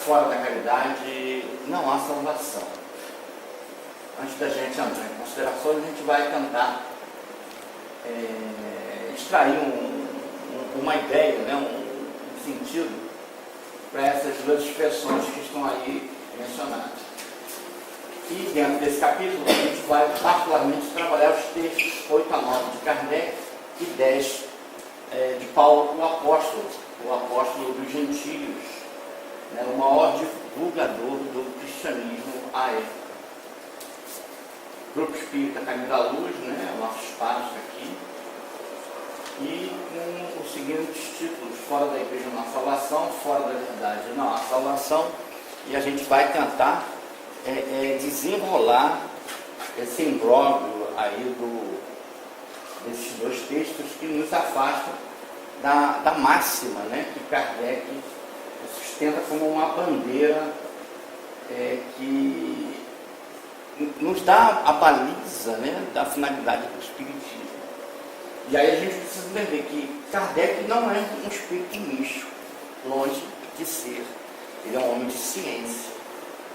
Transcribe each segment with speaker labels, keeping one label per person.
Speaker 1: fora da caridade não há salvação. Antes da gente entrar em considerações, a gente vai tentar extrair uma ideia, né, um sentido para essas duas expressões que estão aí mencionadas. E dentro desse capítulo a gente vai particularmente trabalhar os textos 8 a 9 de Kardec e 10 de Paulo, o apóstolo dos gentios, né, o maior divulgador do cristianismo à época. Grupo Espírita Caminho da Luz, né, o nosso espaço aqui, e com os seguintes títulos: Fora da Igreja não há salvação, Fora da Verdade não há salvação, e a gente vai tentar desenrolar esse imbróglio aí desses dois textos que nos afastam da máxima, né, que Kardec sustenta como uma bandeira que nos dá a baliza, né, da finalidade do Espiritismo. E aí a gente precisa entender que Kardec não é um espírito místico, longe de ser. Ele é um homem de ciência,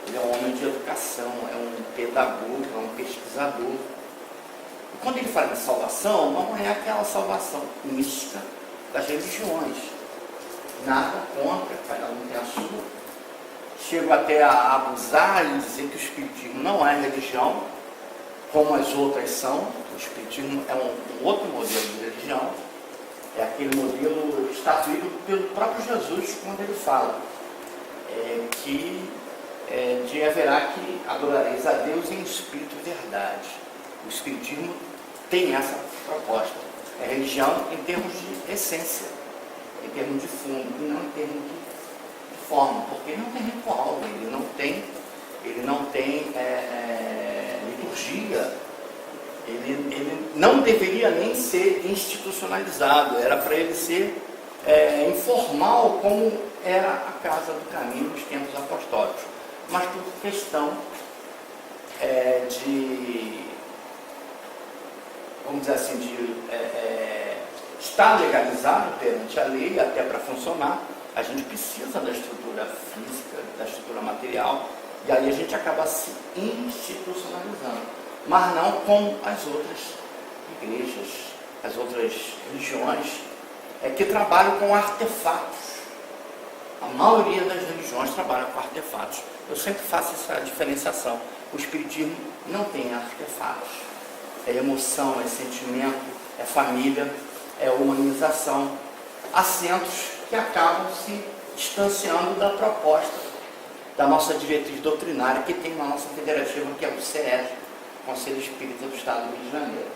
Speaker 1: ele é um homem de educação, é um pedagogo, é um pesquisador. E quando ele fala de salvação, não é aquela salvação mística das religiões. Nada contra, cada um tem a sua. Chego até a abusar e dizer que o Espiritismo não é religião, como as outras são. O Espiritismo é um outro modelo de religião, é aquele modelo estatuído pelo próprio Jesus, quando ele fala que de haverá que adorareis a Deus em espírito e verdade. O Espiritismo tem essa proposta. É religião em termos de essência, em termos de fundo, e não em termos de forma, porque não tem ritual, ele não tem liturgia, ele não deveria nem ser institucionalizado, era para ele ser informal, como era a Casa do Caminho nos tempos apostólicos, mas por questão vamos dizer assim, estar legalizado perante a lei, até para funcionar, a gente precisa da estrutura física, da estrutura material, e aí a gente acaba se institucionalizando, mas não como as outras igrejas, as outras religiões, que trabalham com artefatos. A maioria das religiões trabalha com artefatos. Eu sempre faço essa diferenciação. O Espiritismo não tem artefatos. É emoção, é sentimento, é família, é humanização. Acentos que acabam se distanciando da proposta da nossa diretriz doutrinária que tem na nossa federativa, que é o CES, Conselho Espírita do Estado do Rio de Janeiro.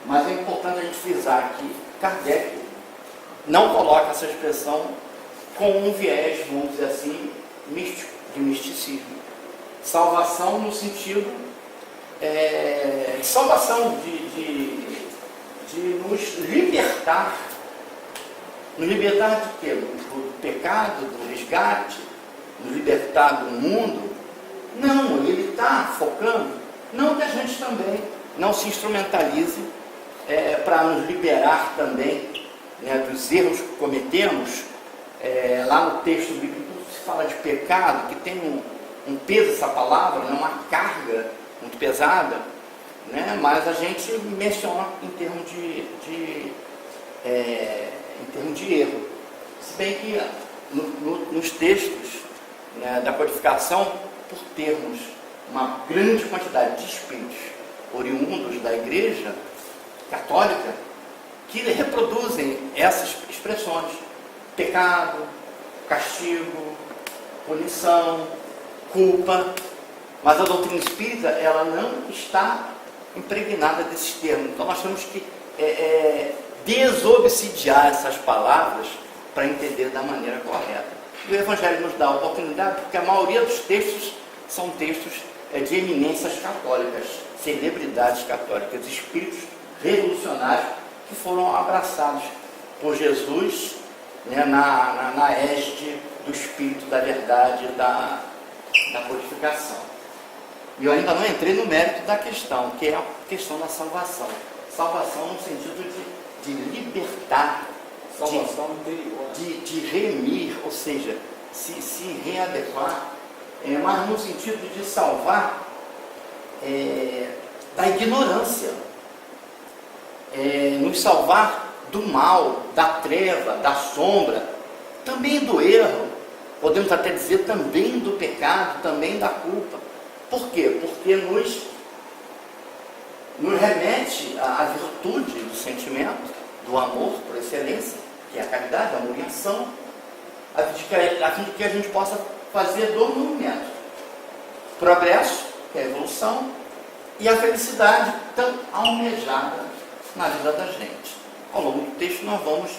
Speaker 1: Mas é importante a gente frisar que Kardec não coloca essa expressão com um viés, vamos dizer assim, místico, de misticismo. Salvação no sentido salvação de nos libertar. Nos libertar de quê? Do pecado, do resgate, nos libertar do mundo. Não, ele está focando, não que a gente também não se instrumentalize para nos liberar também, né, dos erros que cometemos. Lá no texto bíblico se fala de pecado, que tem um peso essa palavra, né, uma carga muito pesada, né, mas a gente menciona em termos de erro. Se bem que nos textos, né, da codificação, por termos uma grande quantidade de espíritos oriundos da Igreja Católica, que reproduzem essas expressões: pecado, castigo, punição, culpa, mas a doutrina espírita, ela não está impregnada desses termos. Então nós temos que desobsidiar essas palavras para entender da maneira correta. E o Evangelho nos dá a oportunidade, porque a maioria dos textos são textos de eminências católicas, celebridades católicas, espíritos revolucionários que foram abraçados por Jesus, né, na égide do Espírito da Verdade, da codificação. E eu ainda não entrei no mérito da questão, que é a questão da salvação. Salvação no sentido de libertar, salvação interior, de remir, ou seja, se readequar, mas no sentido de salvar da ignorância, nos salvar do mal, da treva, da sombra, também do erro, podemos até dizer também do pecado, também da culpa. Por quê? Porque nos remete à virtude do sentimento, do amor por excelência, que é a caridade, a amor e a ação, a fim de que a gente possa fazer do movimento progresso, que é a evolução, e a felicidade tão almejada na vida da gente. Ao longo do texto nós vamos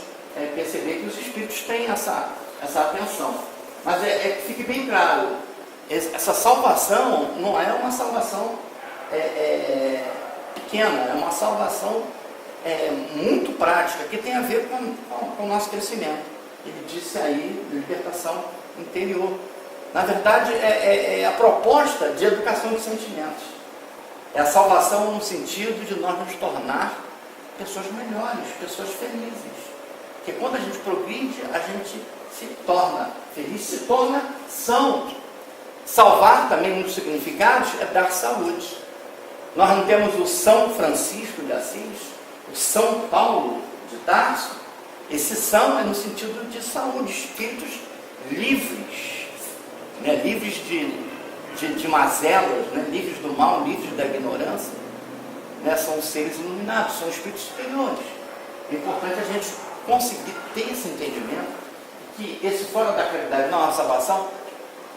Speaker 1: perceber que os espíritos têm essa atenção. Mas que fique bem claro, essa salvação não é uma salvação pequena, é uma salvação muito prática, que tem a ver com o nosso crescimento. Ele disse aí, libertação interior. Na verdade, é a proposta de educação de sentimentos. É a salvação no sentido de nós nos tornar pessoas melhores, pessoas felizes. Porque quando a gente progride, a gente se torna feliz, se torna são. Salvar também, muitos significados, é dar saúde. Nós não temos o São Francisco de Assis, o São Paulo de Tarso. Esse são é no sentido de saúde, espíritos livres, né? Livres de mazelas, né? Livres do mal, livres da ignorância, né? São seres iluminados, são espíritos superiores. É importante a gente conseguir ter esse entendimento, que esse fora da caridade, não a salvação,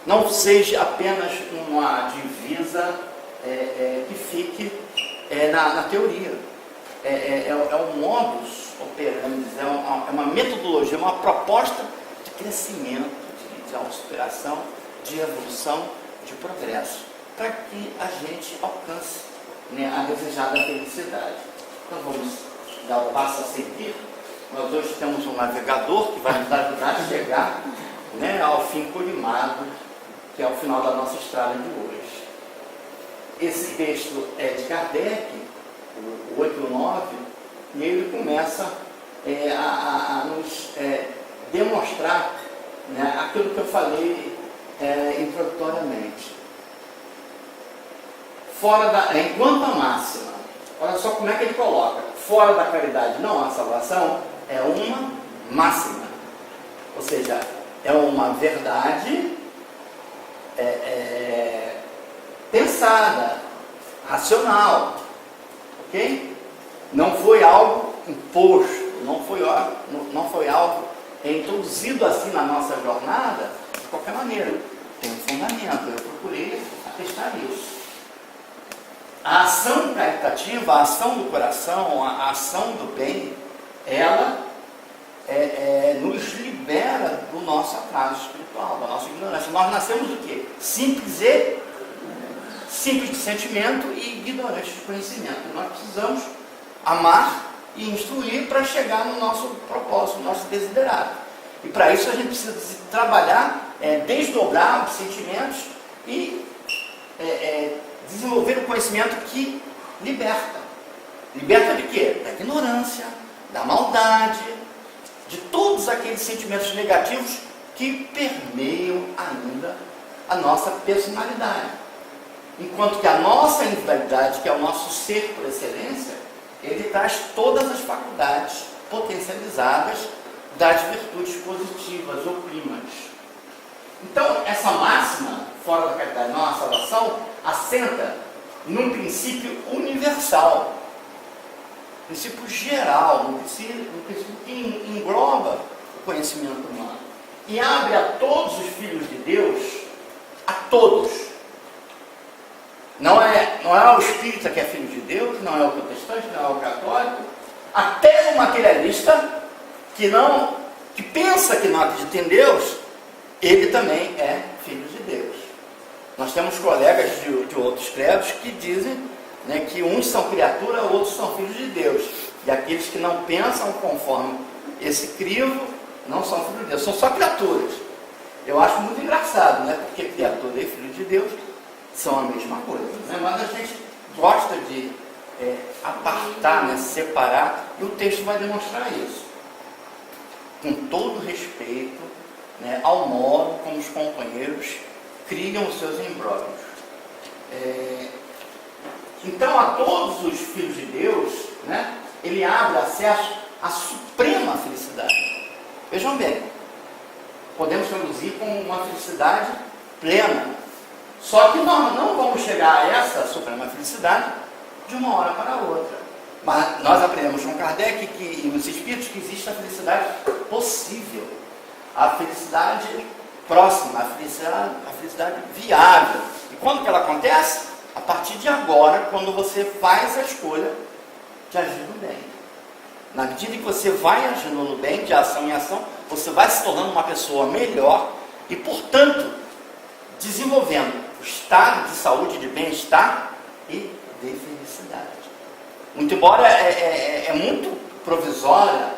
Speaker 1: não seja apenas uma divisa que fique na teoria. É um modus operandi, é uma metodologia, uma proposta de crescimento, de autossuperação, de evolução, de progresso, para que a gente alcance, né, a desejada felicidade. Então vamos dar o passo a seguir. Nós hoje temos um navegador que vai nos ajudar a chegar, né, ao fim colimado, que é o final da nossa estrada de hoje. Esse texto é de Kardec, o 8-9, e ele começa a nos demonstrar, né, aquilo que eu falei introdutoriamente. Enquanto a máxima, olha só como é que ele coloca: fora da caridade não há salvação, é uma máxima, ou seja, é uma verdade pensada, racional, ok? Não foi algo imposto, não foi algo introduzido assim na nossa jornada de qualquer maneira. Tem um fundamento, eu procurei atestar isso. A ação caritativa, a ação do coração, a ação do bem, ela nos libera do nosso atraso espiritual, da nossa ignorância. Nós nascemos o quê? Simples de sentimento e ignorantes de conhecimento. Nós precisamos amar e instruir para chegar no nosso propósito, no nosso desiderato. E para isso a gente precisa trabalhar, desdobrar os sentimentos e desenvolver um conhecimento que liberta. Liberta de quê? Da ignorância, da maldade, de todos aqueles sentimentos negativos que permeiam ainda a nossa personalidade. Enquanto que a nossa individualidade, que é o nosso ser por excelência, ele traz todas as faculdades potencializadas das virtudes positivas ou primas. Então, essa máxima, fora da caridade não há salvação, assenta num princípio universal, princípio geral, um princípio que engloba o conhecimento humano e abre a todos os filhos de Deus, a todos. Não é o espírita que é filho de Deus, não é o protestante, não é o católico, até o materialista que pensa que não acredita em Deus, ele também é filho de Deus. Nós temos colegas de outros credos que dizem, né, que uns são criatura, outros são filhos de Deus. E aqueles que não pensam conforme esse crivo não são filhos de Deus, são só criaturas. Eu acho muito engraçado, né, porque criatura e filho de Deus são a mesma coisa, né? Mas a gente gosta de apartar, né, separar, e o texto vai demonstrar isso. Com todo respeito né, ao modo como os companheiros criam os seus embróglios. Então, a todos os filhos de Deus, né, ele abre acesso à suprema felicidade. Vejam bem, podemos traduzir como uma felicidade plena. Só que nós não vamos chegar a essa suprema felicidade de uma hora para a outra. Mas nós aprendemos com Kardec e nos Espíritos que existe a felicidade possível, a felicidade próxima, a felicidade viável. E quando que ela acontece? A partir de agora, quando você faz a escolha de agir no bem. Na medida que você vai agindo no bem, de ação em ação, você vai se tornando uma pessoa melhor e, portanto, desenvolvendo o estado de saúde, de bem-estar e de felicidade. Muito embora é muito provisória,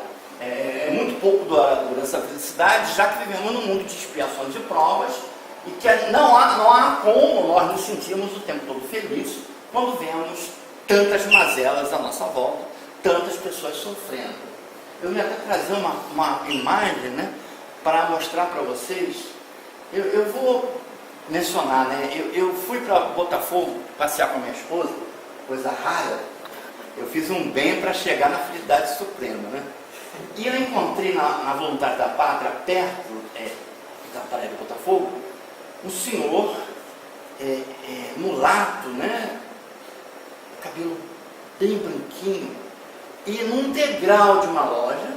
Speaker 1: é muito pouco duradoura essa felicidade, já que vivemos num mundo de expiações e provas, e que não há como nós nos sentirmos o tempo todo felizes quando vemos tantas mazelas à nossa volta, tantas pessoas sofrendo. Eu ia até trazer uma imagem, né, para mostrar para vocês. Eu vou mencionar, né, eu fui para Botafogo passear com a minha esposa, coisa rara. Eu fiz um bem para chegar na felicidade suprema, né? E eu encontrei na Voluntária da Pátria, perto da praia de Botafogo, um senhor mulato, né? Cabelo bem branquinho, e num degrau de uma loja,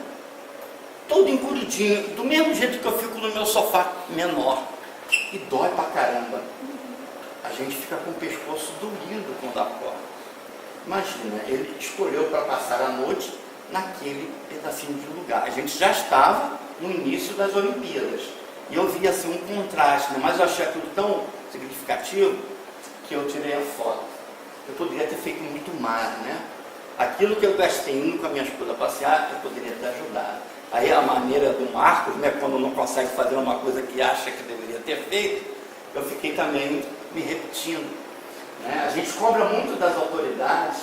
Speaker 1: todo encolhidinho, do mesmo jeito que eu fico no meu sofá menor, e dói pra caramba. A gente fica com o pescoço doído quando acorda. Imagina, ele escolheu para passar a noite naquele pedacinho de lugar. A gente já estava no início das Olimpíadas. E eu vi assim um contraste, né? Mas eu achei aquilo tão significativo que eu tirei a foto. Eu poderia ter feito muito mais, né? Aquilo que eu gastei indo com a minha esposa passear, eu poderia ter ajudado. Aí a maneira do Marcos, né, quando não consegue fazer uma coisa que acha que deveria ter feito, eu fiquei também me repetindo. Né? A gente cobra muito das autoridades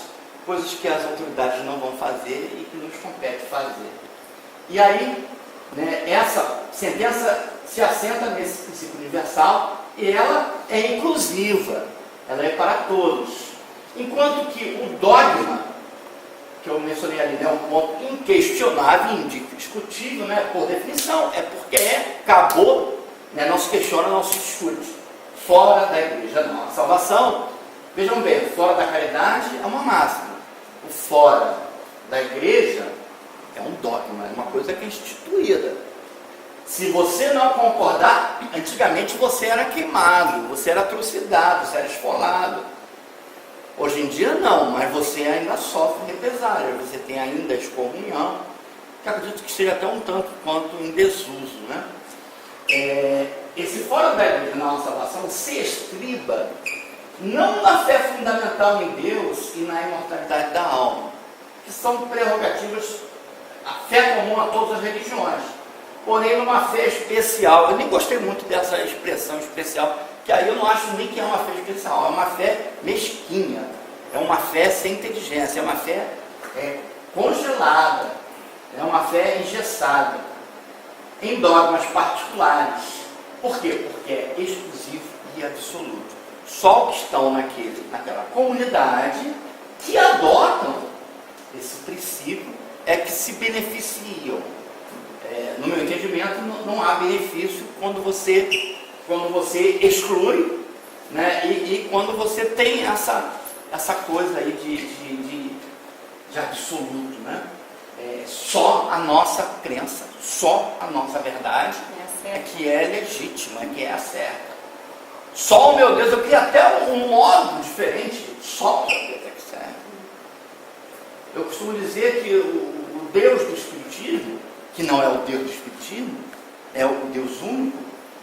Speaker 1: coisas que as autoridades não vão fazer e que nos compete fazer. E aí, né, essa sentença se assenta nesse princípio universal e ela é inclusiva, ela é para todos. Enquanto que o dogma, que eu mencionei ali, né, um ponto inquestionável, indiscutível, né, por definição, é porque acabou, né, não se questiona, não se discute. Fora da igreja não. A salvação, vejam bem, fora da caridade é uma máxima. O fora da igreja é um dogma, é uma coisa que é instituída. Se você não concordar, antigamente você era queimado, você era trucidado, você era esfolado. Hoje em dia não, mas você ainda sofre represália, você tem ainda a excomunhão, que acredito que seja até um tanto quanto em desuso, né? Esse fora da igreja na nossa salvação se estriba não na fé fundamental em Deus e na imortalidade da alma, que são prerrogativas, a fé comum a todas as religiões, porém numa fé especial. Eu nem gostei muito dessa expressão especial, que aí eu não acho nem que é uma fé especial, é uma fé mesquinha, é uma fé sem inteligência, é uma fé congelada, é uma fé engessada, em dogmas particulares. Por quê? Porque é exclusivo e absoluto. Só que estão naquela comunidade que adotam esse princípio é que se beneficiam. No meu entendimento, não há benefício quando você exclui, né? E quando você tem essa coisa aí de absoluto, né? Só a nossa crença, só a nossa verdade é que é legítima, é que é a certa. Só, meu Deus, eu queria até um modo diferente, só o meu Deus é que serve. Eu costumo dizer que o Deus do Espiritismo, que não é o Deus do Espiritismo, é o Deus único,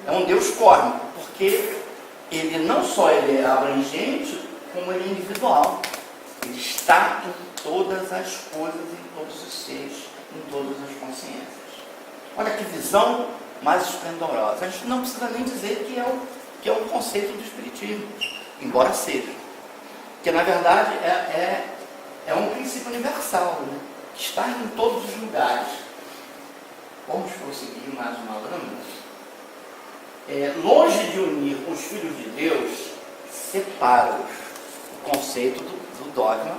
Speaker 1: é um Deus cósmico, porque ele não só ele é abrangente, como ele é individual. Ele está em todas as coisas, em todos os seres, em todas as consciências. Olha que visão mais esplendorosa. A gente não precisa nem dizer que é o conceito do Espiritismo, embora seja. Porque, na verdade, é um princípio universal, né, que está em todos os lugares. Vamos prosseguir mais uma lâmina. longe de unir os filhos de Deus, separa-os. O conceito do dogma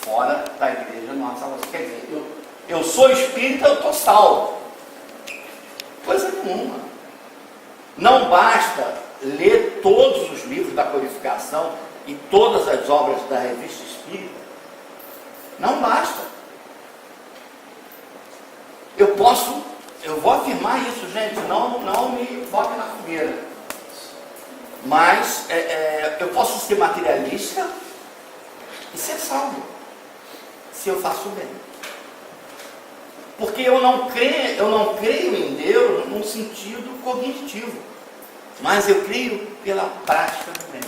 Speaker 1: fora da igreja nossa. Quer dizer, eu sou espírita, eu estou salvo. Coisa nenhuma. Não basta ler todos os livros da codificação e todas as obras da revista espírita. Não basta. Eu vou afirmar isso, gente, não me bote na fogueira. Mas eu posso ser materialista e ser salvo, se eu faço bem. Porque eu não creio em Deus num sentido cognitivo, mas eu creio pela prática do bem.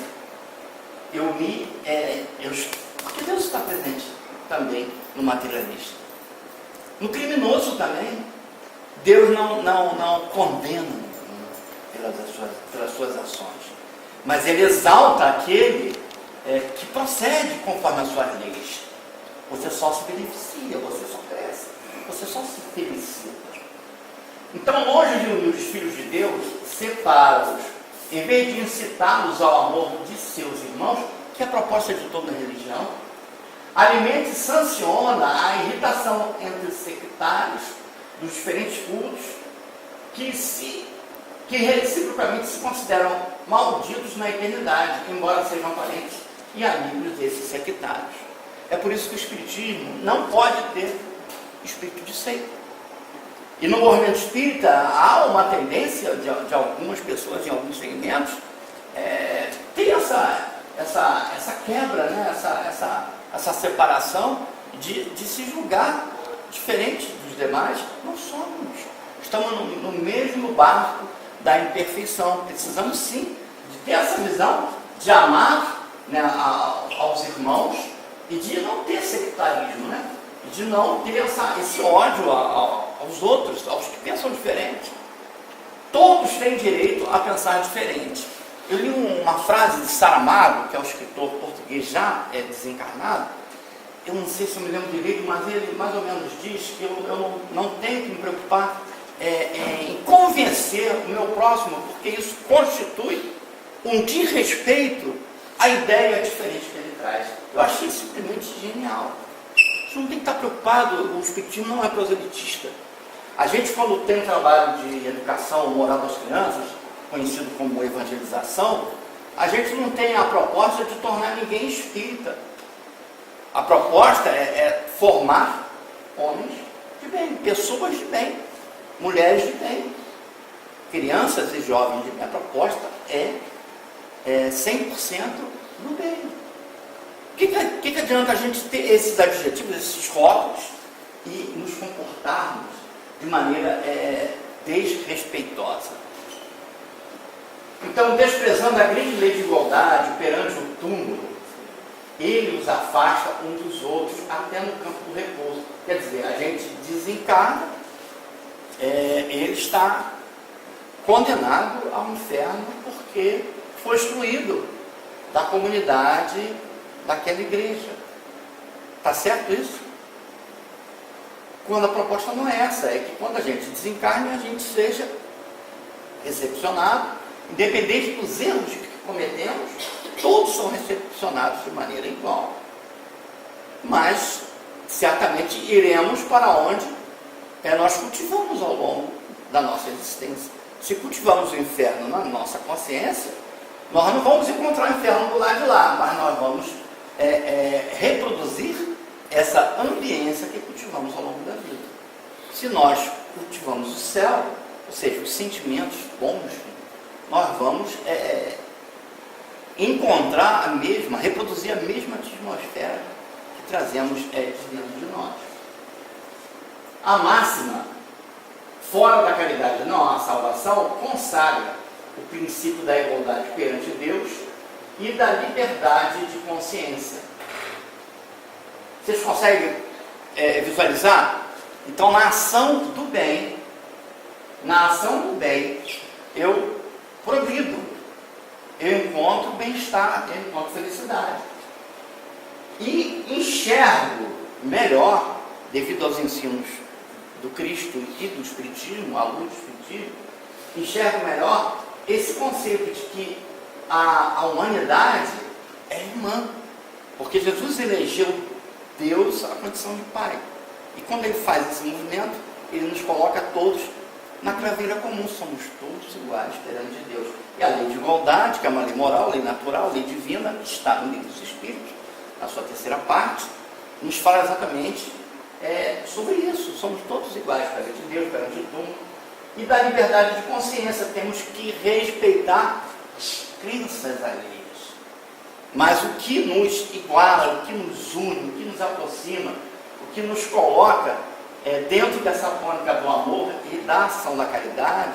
Speaker 1: Porque Deus está presente também no materialista. No criminoso também. Deus não condena pelas suas ações, mas Ele exalta aquele que procede conforme as suas leis. Você só se beneficia, você só cresce, você só se felicita. Então, longe de unir os filhos de Deus, separa-os, em vez de incitá-los ao amor de seus irmãos, que é a proposta de toda religião. Alimenta e sanciona a irritação entre os sectários dos diferentes cultos, que reciprocamente se consideram malditos na eternidade, embora sejam parentes e amigos desses sectários. É por isso que o Espiritismo não pode ter espírito de seita. E no movimento espírita há uma tendência de algumas pessoas em alguns segmentos ter essa quebra, né? essa separação de se julgar diferente dos demais. Não somos. Estamos no mesmo barco da imperfeição. Precisamos sim de ter essa visão de amar, né, aos irmãos e de não ter sectarismo, né? E de não ter esse ódio aos outros, aos que pensam diferente. Todos têm direito a pensar diferente. Eu li uma frase de Saramago, que é um escritor português já desencarnado. Eu não sei se eu me lembro direito, mas ele mais ou menos diz que eu não tenho que me preocupar em convencer o meu próximo, porque isso constitui um desrespeito à ideia diferente que ele traz. Eu achei simplesmente genial. Você não tem que estar preocupado, o Espiritismo não é proselitista. A gente, quando tem trabalho de educação moral das crianças, conhecido como evangelização, a gente não tem a proposta de tornar ninguém espírita. A proposta é formar homens de bem, pessoas de bem, mulheres de bem, crianças e jovens de bem. A proposta é 100% no bem. O que adianta a gente ter esses adjetivos, esses rótulos e nos comportarmos de maneira desrespeitosa? Então, desprezando a grande lei de igualdade perante o túmulo, ele os afasta uns dos outros até no campo do repouso. Quer dizer, a gente desencarna, ele está condenado ao inferno porque foi excluído da comunidade daquela igreja. Está certo isso? Quando a proposta não é essa, é que quando a gente desencarne, a gente seja recepcionado, independente dos erros que cometemos, todos são recepcionados de maneira igual. Mas, certamente, iremos para onde nós cultivamos ao longo da nossa existência. Se cultivamos o inferno na nossa consciência, nós não vamos encontrar o inferno do lado de lá, mas nós vamos reproduzir essa ambiência que cultivamos ao longo da vida. Se nós cultivamos o céu, ou seja, os sentimentos bons, nós vamos encontrar reproduzir a mesma atmosfera que trazemos de dentro de nós. A máxima, fora da caridade não há salvação, consagra o princípio da igualdade perante Deus e da liberdade de consciência. Vocês conseguem visualizar? Então, na ação do bem, eu progrido, eu encontro bem-estar, eu encontro felicidade. E enxergo melhor, devido aos ensinos do Cristo e do Espiritismo, à luz do Espiritismo, enxergo melhor esse conceito de que a humanidade é irmã. Porque Jesus elegeu Deus à condição de Pai. E quando ele faz esse movimento, ele nos coloca todos na craveira comum. Somos todos iguais perante Deus. E a lei de igualdade, que é uma lei moral, lei natural, lei divina, que está no livro dos Espíritos, na sua terceira parte, nos fala exatamente sobre isso. Somos todos iguais perante Deus, perante o túmulo. E da liberdade de consciência, temos que respeitar as crenças alheias. Mas o que nos iguala, o que nos une, o que nos aproxima, o que nos coloca dentro dessa tônica do amor e da ação da caridade,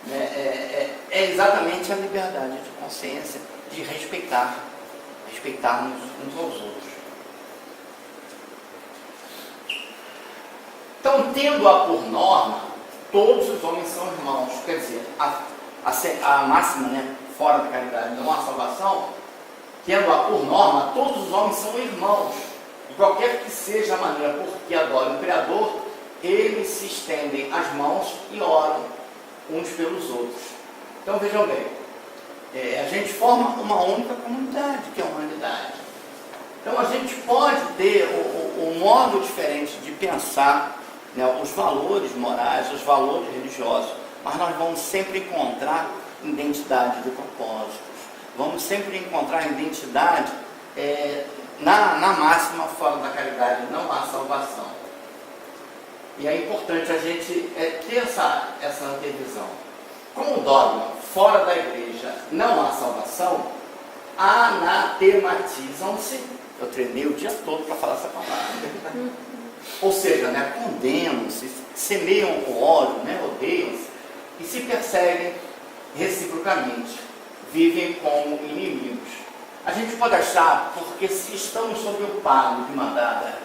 Speaker 1: é exatamente a liberdade de consciência, de respeitarmos uns aos outros. Então, tendo-a por norma, todos os homens são irmãos. Quer dizer, a máxima, fora da caridade não há salvação, tendo-a por norma, todos os homens são irmãos. De qualquer que seja a maneira por que adoram o Criador, eles se estendem as mãos e oram uns pelos outros. Então vejam bem, a gente forma uma única comunidade, que é a humanidade. Então a gente pode ter um modo diferente de pensar, os valores morais, os valores religiosos, mas nós vamos sempre encontrar identidade de propósitos, vamos sempre encontrar identidade na máxima fora da caridade, não há salvação. E é importante a gente ter essa antevisão. Com o dogma, fora da igreja, não há salvação, anatematizam-se. Eu treinei o dia todo para falar essa palavra. Ou seja, condenam-se, semeiam o ódio, odeiam-se e se perseguem reciprocamente, vivem como inimigos. A gente pode achar, porque se estamos sob o pago de uma dada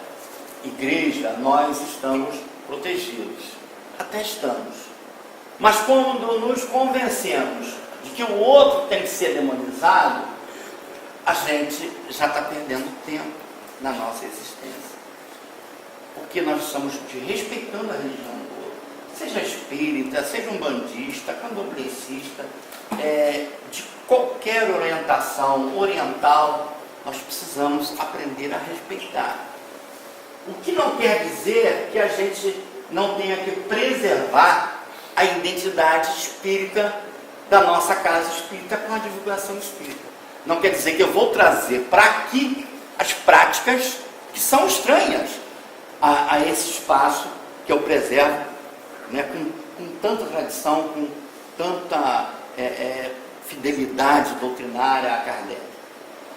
Speaker 1: igreja, nós estamos protegidos. Até estamos. Mas quando nos convencemos de que o outro tem que ser demonizado, a gente já está perdendo tempo na nossa existência. Porque nós estamos respeitando a religião do outro. Seja espírita, seja um bandista, candomblessista, de qualquer orientação oriental, nós precisamos aprender a respeitar. O que não quer dizer que a gente não tenha que preservar a identidade espírita da nossa casa espírita com a divulgação espírita. Não quer dizer que eu vou trazer para aqui as práticas que são estranhas a esse espaço que eu preservo, com tanta tradição, com tanta fidelidade doutrinária a Kardec.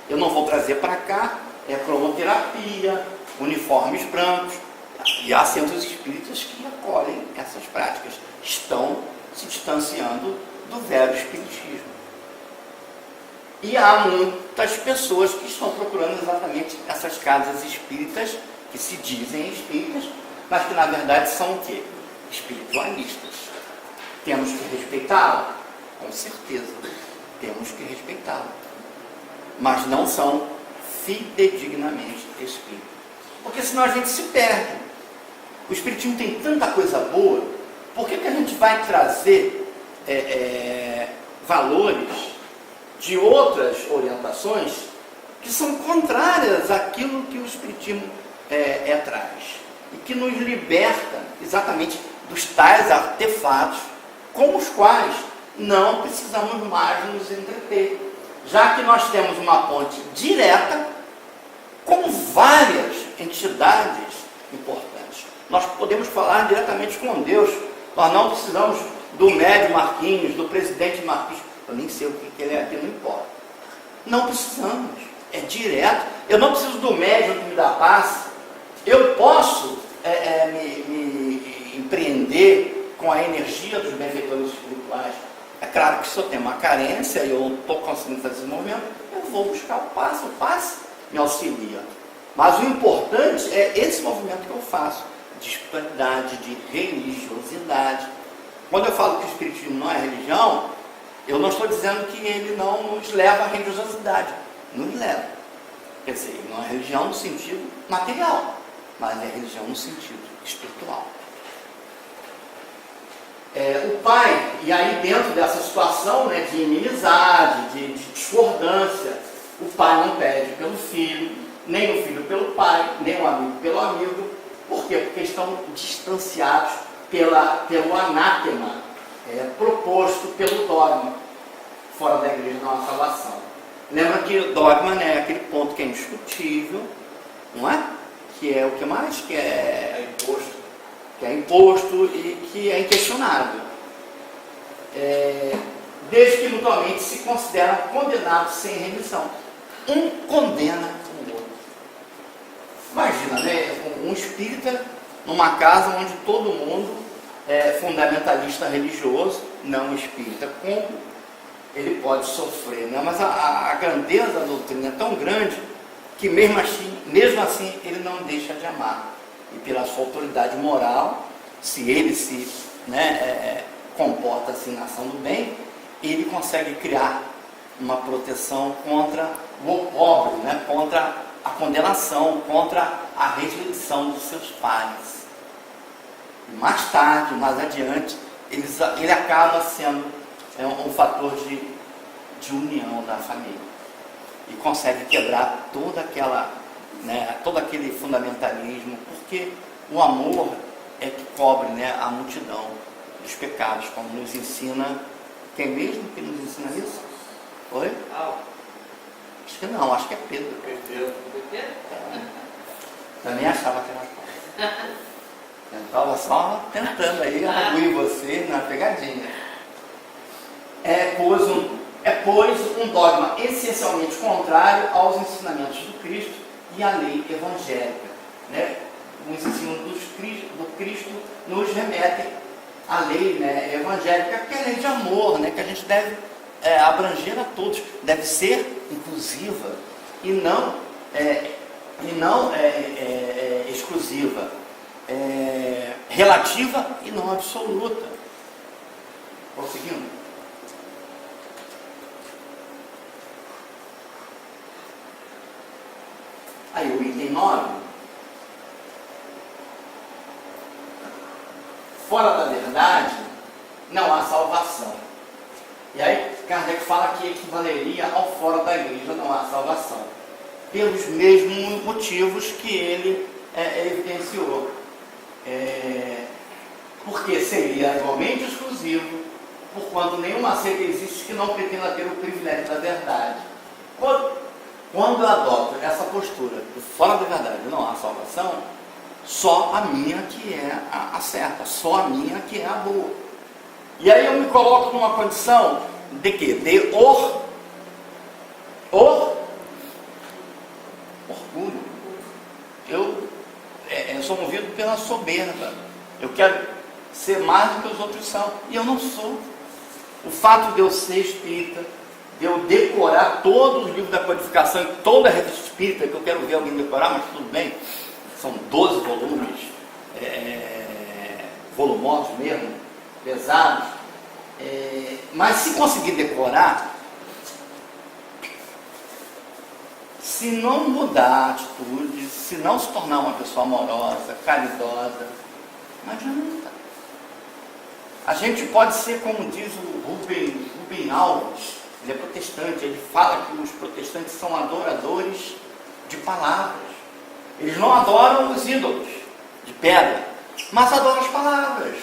Speaker 1: Eu não vou trazer para cá cromoterapia, uniformes brancos, e há centros espíritas que acolhem essas práticas, estão se distanciando do velho espiritismo. E há muitas pessoas que estão procurando exatamente essas casas espíritas, que se dizem espíritas, mas que na verdade são o quê? Espiritualistas. Temos que respeitá-la? Com certeza, temos que respeitá-la. Mas não são fidedignamente espíritas. Porque senão a gente se perde. O espiritismo tem tanta coisa boa, por que a gente vai trazer valores de outras orientações que são contrárias àquilo que o espiritismo traz? E que nos liberta exatamente dos tais artefatos com os quais não precisamos mais nos entreter, já que nós temos uma ponte direta com várias entidades importantes. Nós podemos falar diretamente com Deus. Nós não precisamos do médium Marquinhos, do presidente Marquinhos. Eu nem sei o que ele é aqui, não importa. Não precisamos. É direto. Eu não preciso do médium que me dá paz. Eu posso me empreender com a energia dos benfeitores espirituais. É claro que se eu tenho uma carência e eu não estou conseguindo fazer esse movimento, eu vou buscar o passe me auxilia. Mas o importante é esse movimento que eu faço, de espiritualidade, de religiosidade. Quando eu falo que o espiritismo não é religião, eu não estou dizendo que ele não nos leva à religiosidade. Nos leva. Quer dizer, não é religião no sentido material, mas é religião no sentido espiritual. O pai, e aí dentro dessa situação, né, de inimizade, de discordância, o pai não pede pelo filho, nem o filho pelo pai, nem o amigo pelo amigo. Por quê? Porque estão distanciados pelo anátema proposto pelo dogma. Fora da igreja não há salvação. Lembra que o dogma, né, é aquele ponto que é indiscutível, não é? Que é o que mais? Que é imposto. Que é imposto e que é inquestionável. Desde que mutuamente se consideram condenados sem remissão. Um condena o outro. Imagina, né, um espírita numa casa onde todo mundo é fundamentalista religioso, não espírita, como ele pode sofrer, né? Mas a grandeza da doutrina é tão grande que mesmo assim ele não deixa de amar. E pela sua autoridade moral, se ele se comporta assim na ação do bem, ele consegue criar uma proteção contra o opróbrio, né? Contra a condenação, contra a rejeição dos seus pares. E mais tarde, mais adiante, ele acaba sendo um fator de união da família. E consegue quebrar todo aquele fundamentalismo, porque o amor é que cobre, né, a multidão dos pecados, como nos ensina. Quem mesmo que nos ensina isso? Oi? Acho que não, acho que é Pedro. Também achava que era Paulo. Eu estava só tentando aí arguir você na pegadinha. Pois um dogma essencialmente contrário aos ensinamentos do Cristo e à lei evangélica. Né? Os ensinos do Cristo nos remetem à lei, né, evangélica, que é a lei de amor, né, que a gente deve abranger a todos, deve ser inclusiva e não exclusiva, relativa e não absoluta. Prosseguindo. Aí o item 9. Fora da verdade, não há salvação. E aí Kardec fala que equivaleria ao fora da igreja, não há salvação. Pelos mesmos motivos que ele evidenciou. Porque seria igualmente exclusivo, porquanto nenhuma seita existe que não pretenda ter o privilégio da verdade. Quando eu adoto essa postura de fora da verdade não há salvação, só a minha que é a certa, só a minha que é a boa. E aí eu me coloco numa condição de quê? De orgulho. Eu sou movido pela soberba. Eu quero ser mais do que os outros são. E eu não sou. O fato de eu ser espírita, de eu decorar todos os livros da codificação e toda a revista espírita, que eu quero ver alguém decorar, mas tudo bem, são 12 volumes, volumosos mesmo, pesados, mas se conseguir decorar, se não mudar a atitude, se não se tornar uma pessoa amorosa, caridosa, não adianta. A gente pode ser, como diz o Rubem Alves, ele é protestante, ele fala que os protestantes são adoradores de palavras. Eles não adoram os ídolos de pedra, mas adoram as palavras.